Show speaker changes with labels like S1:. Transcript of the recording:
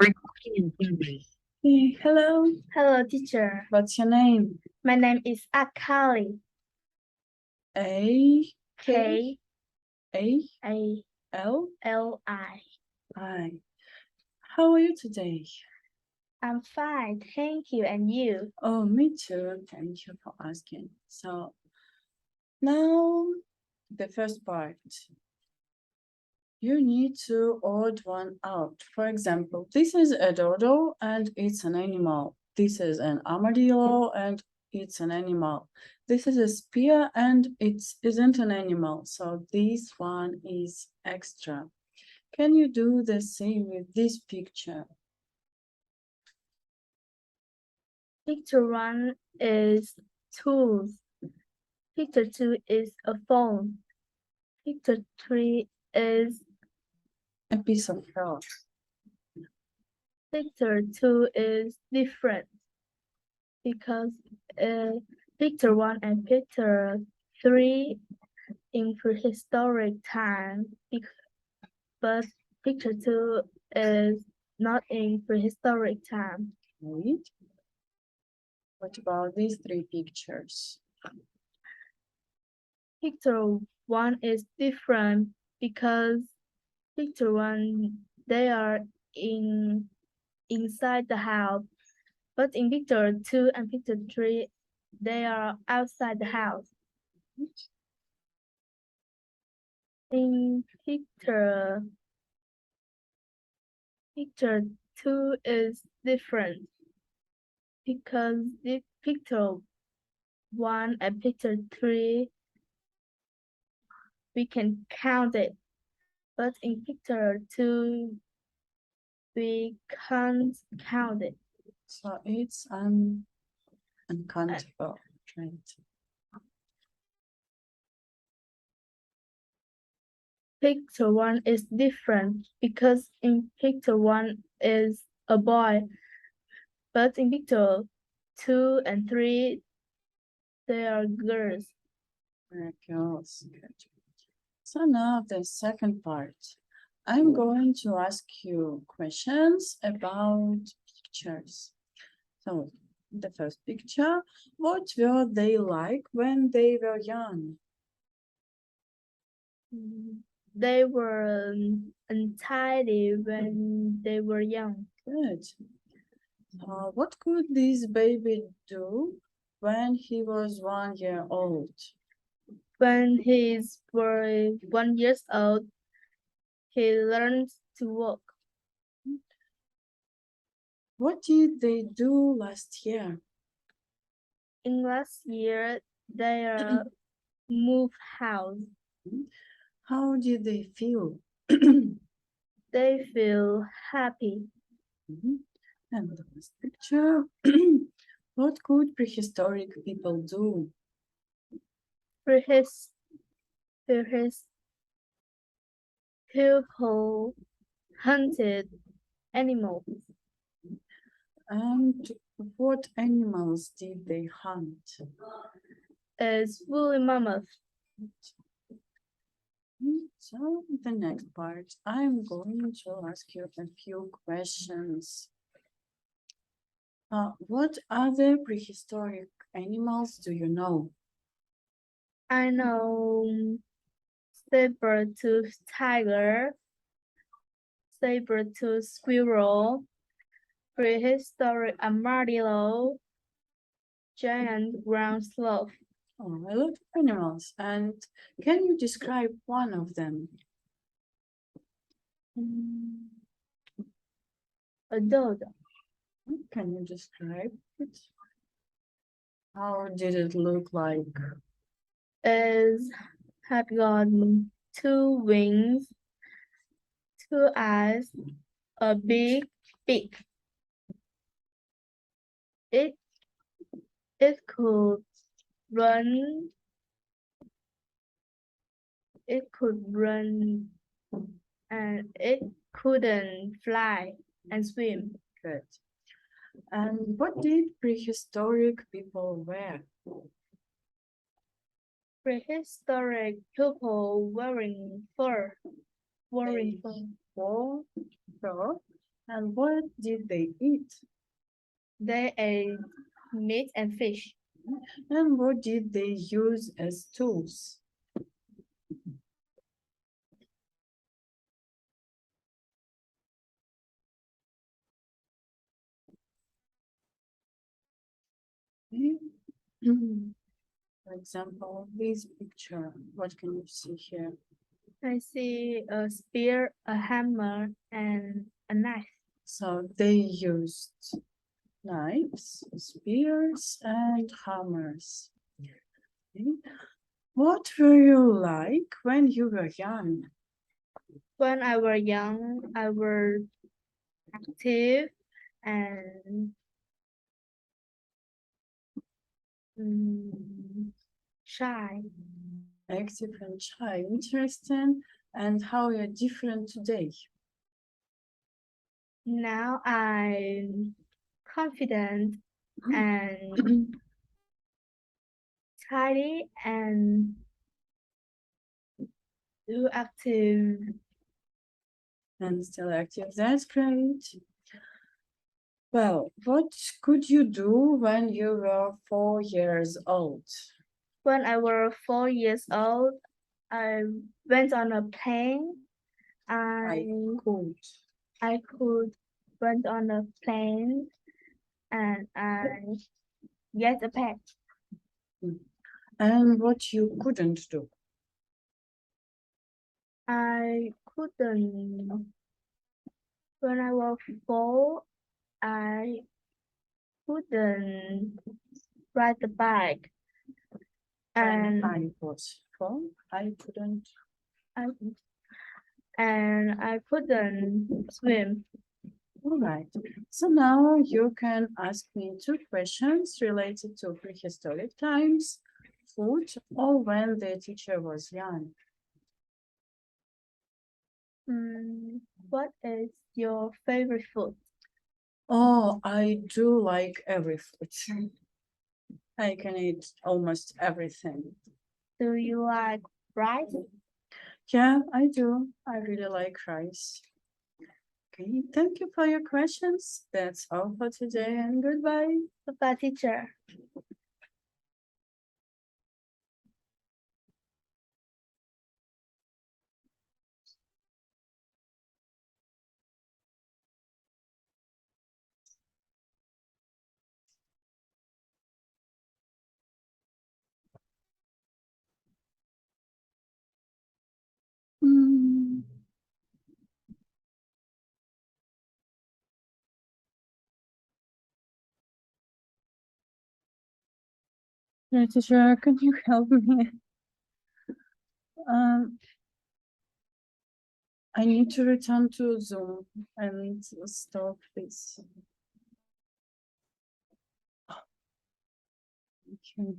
S1: Recording in progress.
S2: Hey, hello.
S3: Hello, teacher.
S2: What's your name?
S3: My name is Akali.
S2: A
S3: K
S2: A
S3: A
S2: L
S3: L I.
S2: I. How are you today?
S3: I'm fine, thank you. And you?
S2: Oh, me too. Thank you for asking. So now the first part. You need to odd one out. For example, this is a dodo and it's an animal. This is an armadillo and it's an animal. This is a spear and it isn't an animal. So this one is extra. Can you do the same with this picture?
S3: Picture 1 is tools. Picture 2 is a phone. Picture 3 is
S2: A piece of fur.
S3: picture 2 is different because picture 1 and picture 3 in prehistoric time, but picture 2 is not in prehistoric time.
S2: Right? What about these three pictures?
S3: Picture 1 is different because picture 1 they are inside the house, but in picture 2 and picture 3 they are outside the house. In picture 2 is different because the picture 1 and picture 3 we can count it, but in picture 2 we can't count it.
S2: So it's uncountable, right?
S3: Picture 1 is different because in picture 1 is a boy, but in picture 2 and 3 they are girls.
S2: Girls. Good. So now the second part. I'm going to ask you questions about pictures. So the first picture, what were they like when they were young?
S3: They were untidy when they were young.
S2: Good. What could this baby do when he was 1 year old?
S3: When he's 1 year old, he learns to walk.
S2: What did they do last year?
S3: In last year, they moved house.
S2: How did they feel?
S3: They feel happy.
S2: And the last picture. What could prehistoric people do?
S3: His people hunted animals.
S2: And what animals did they hunt?
S3: As woolly mammoth.
S2: So the next part, I'm going to ask you a few questions. What other prehistoric animals do you know?
S3: I know saber-toothed tiger, saber-toothed squirrel, prehistoric armadillo, giant ground sloth.
S2: Oh, a lot of animals. And can you describe one of them?
S3: A dodo.
S2: Can you describe it? How did it look like?
S3: Had got 2 wings, 2 eyes, a big beak. It could run. It could run, and it couldn't fly and swim.
S2: Good. And what did prehistoric people wear?
S3: Prehistoric people wearing fur.
S2: They wore fur. And what did they eat?
S3: They ate meat and fish.
S2: And what did they use as tools? For example, this picture, what can you see here?
S3: I see a spear, a hammer, and a knife.
S2: So they used knives, spears, and hammers. Okay. What were you like when you were young?
S3: When I was young, I was active and shy.
S2: Active and shy, interesting. And how you're different today?
S3: Now I'm confident and tidy and do active.
S2: And still active, that's great. Well, what could you do when you were 4 years old?
S3: When I was 4 years old, I went on a plane.
S2: I could.
S3: I could went on a plane and I get a pet.
S2: And what you couldn't do?
S3: I couldn't. When I was 4, I couldn't ride the bike.
S2: When
S3: And
S2: I was 4, I couldn't.
S3: I and I couldn't swim.
S2: All right. So now you can ask me 2 questions related to prehistoric times, food, or when the teacher was young.
S3: What is your favorite food?
S2: Oh, I do like every food. I can eat almost everything.
S3: Do you like rice?
S2: Yeah, I do. I really like rice. Okay, thank you for your questions. That's all for today and goodbye.
S3: Goodbye, teacher.
S2: Mm. Yeah, teacher, can you help me? Um, I need to return to Zoom and stop this. Thank you.